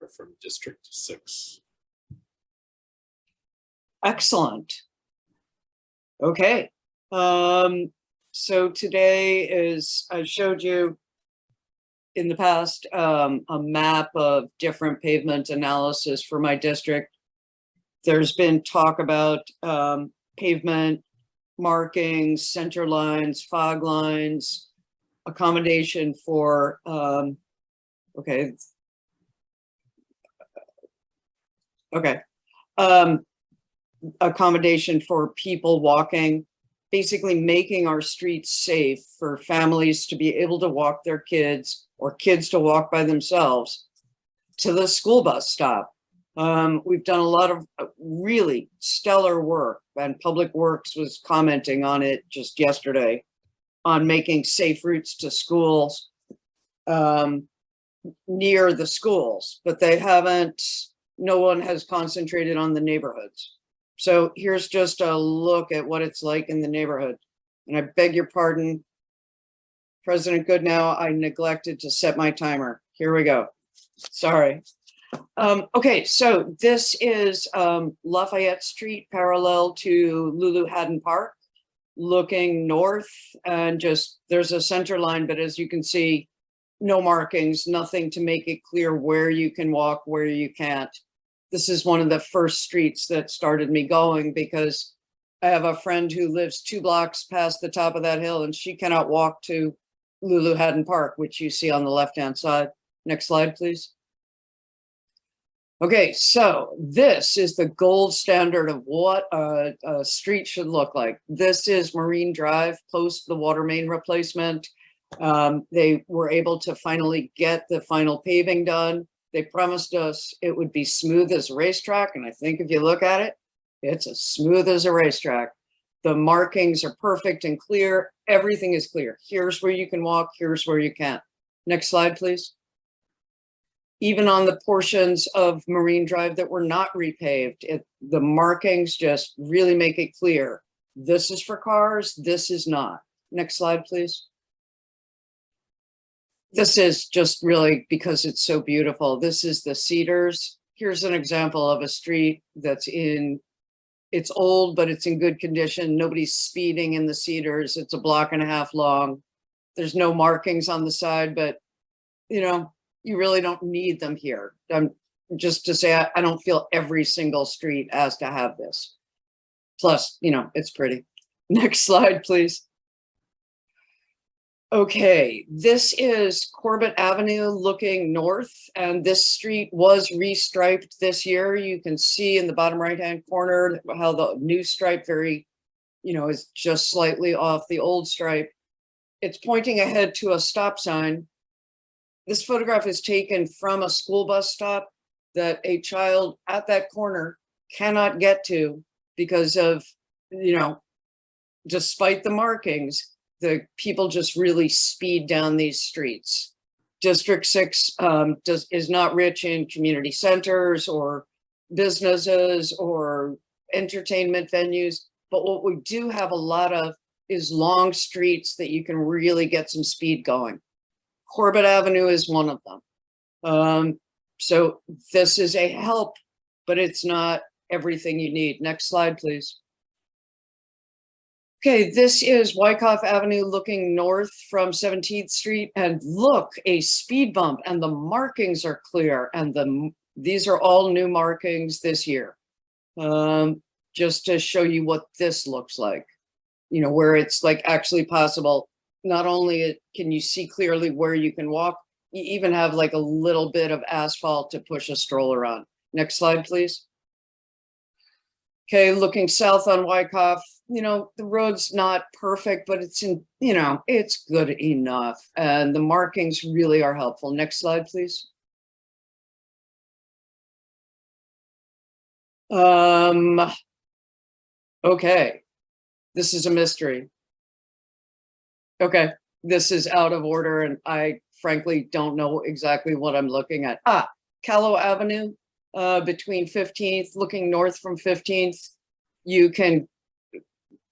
from District 6. Excellent. Okay. So today is, I showed you in the past a map of different pavement analysis for my district. There's been talk about pavement markings, center lines, fog lines, accommodation for, accommodation for people walking, basically making our streets safe for families to be able to walk their kids or kids to walk by themselves to the school bus stop. We've done a lot of really stellar work, and Public Works was commenting on it just yesterday on making safe routes to schools near the schools, but they haven't, no one has concentrated on the neighborhoods. So here's just a look at what it's like in the neighborhood. And I beg your pardon, President Goodnow, I neglected to set my timer. Here we go. Sorry. Okay, so this is Lafayette Street parallel to Lulu Haddon Park, looking north, and just there's a center line, but as you can see, no markings, nothing to make it clear where you can walk, where you can't. This is one of the first streets that started me going because I have a friend who lives 2 blocks past the top of that hill and she cannot walk to Lulu Haddon Park, which you see on the left-hand side. Next slide, please. Okay, so this is the gold standard of what a street should look like. This is Marine Drive post the water main replacement. They were able to finally get the final paving done. They promised us it would be smooth as a racetrack, and I think if you look at it, it's as smooth as a racetrack. The markings are perfect and clear. Everything is clear. Here's where you can walk, here's where you can't. Next slide, please. Even on the portions of Marine Drive that were not repaved, the markings just really make it clear. This is for cars, this is not. Next slide, please. This is just really because it's so beautiful. This is the Cedars. Here's an example of a street that's it's old, but it's in good condition. Nobody's speeding in the Cedars. It's a 1.5 blocks long. There's no markings on the side, but you know, you really don't need them here. Just to say, I don't feel every single street has to have this. Plus, you know, it's pretty. Next slide, please. Okay, this is Corbett Avenue looking north, and this street was restriped this year. You can see in the bottom right-hand corner how the new stripe is just slightly off the old stripe. It's pointing ahead to a stop sign. This photograph is taken from a school bus stop that a child at that corner cannot get to because of, despite the markings, the people just really speed down these streets. District 6 is not rich in community centers or businesses or entertainment venues, but what we do have a lot of is long streets that you can really get some speed going. Corbett Avenue is one of them. So this is a help, but it's not everything you need. Next slide, please. Okay, this is Wyckoff Avenue looking north from 17th Street, and look, a speed bump, and the markings are clear, and these are all new markings this year. Just to show you what this looks like, where it's like actually possible. Not only can you see clearly where you can walk, you even have like a little bit of asphalt to push a stroller on. Next slide, please. Okay, looking south on Wyckoff, the road's not perfect, but it's it's good enough. And the markings really are helpful. Next slide, please. Okay, this is a mystery. Okay, this is out of order, and I frankly don't know exactly what I'm looking at. Callow Avenue, between 15th, looking north from 15th, you can,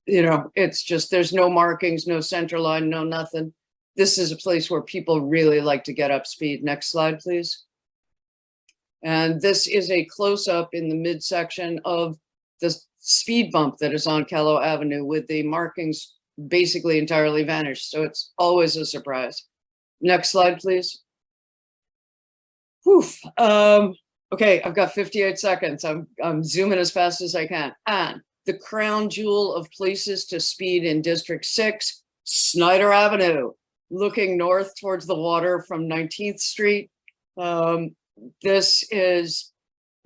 it's just, there's no markings, no center line, no nothing. This is a place where people really like to get up speed. Next slide, please. And this is a close-up in the midsection of the speed bump that is on Callow Avenue with the markings basically entirely vanished. So it's always a surprise. Next slide, please. Whew. Okay, I've got 58 seconds. I'm zooming as fast as I can. And the crown jewel of places to speed in District 6, Snyder Avenue, looking north towards the water from 19th Street. This is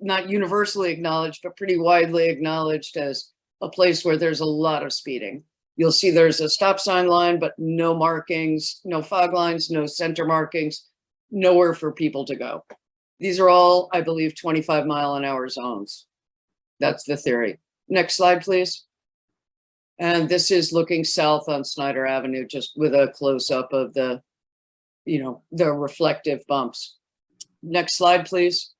not universally acknowledged, but pretty widely acknowledged as a place where there's a lot of speeding. You'll see there's a stop sign line, but no markings, no fog lines, no center markings, nowhere for people to go. These are all, I believe, 25-mile-an-hour zones. That's the theory. Next slide, please. And this is looking south on Snyder Avenue, just with a close-up of the, the reflective bumps. Next slide, please.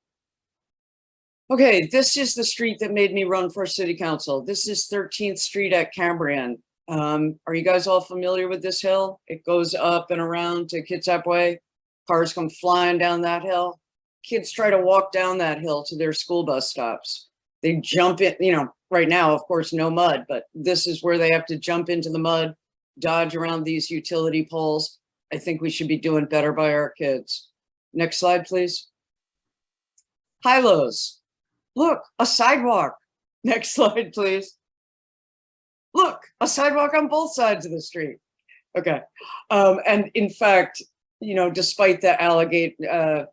Okay, this is the street that made me run for city council. This is 13th Street at Cambrian. Are you guys all familiar with this hill? It goes up and around to Kitsap Way. Cars come flying down that hill. Kids try to walk down that hill to their school bus stops. They jump in, right now, of course, no mud, but this is where they have to jump into the mud, dodge around these utility poles. I think we should be doing better by our kids. Next slide, please. High-lows. Look, a sidewalk. Next slide, please. Look, a sidewalk on both sides of the street. Okay. And in fact, despite the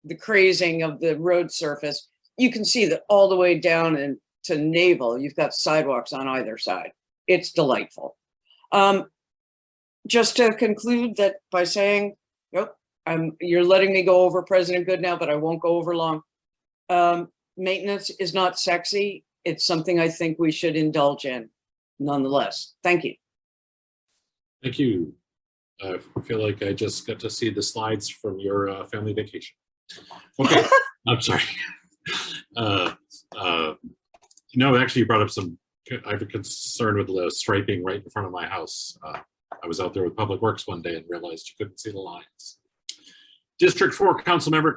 the crazing of the road surface, you can see that all the way down to Naval, you've got sidewalks on either side. It's delightful. Just to conclude that by saying, nope, you're letting me go over President Good now, but I won't go over long. Maintenance is not sexy. It's something I think we should indulge in nonetheless. Thank you. Thank you. I feel like I just got to see the slides from your family vacation. Okay, I'm sorry. Actually, you brought up I have a concern with the striping right in front of my house. I was out there with Public Works one day and realized you couldn't see the lines. District 4 Councilmember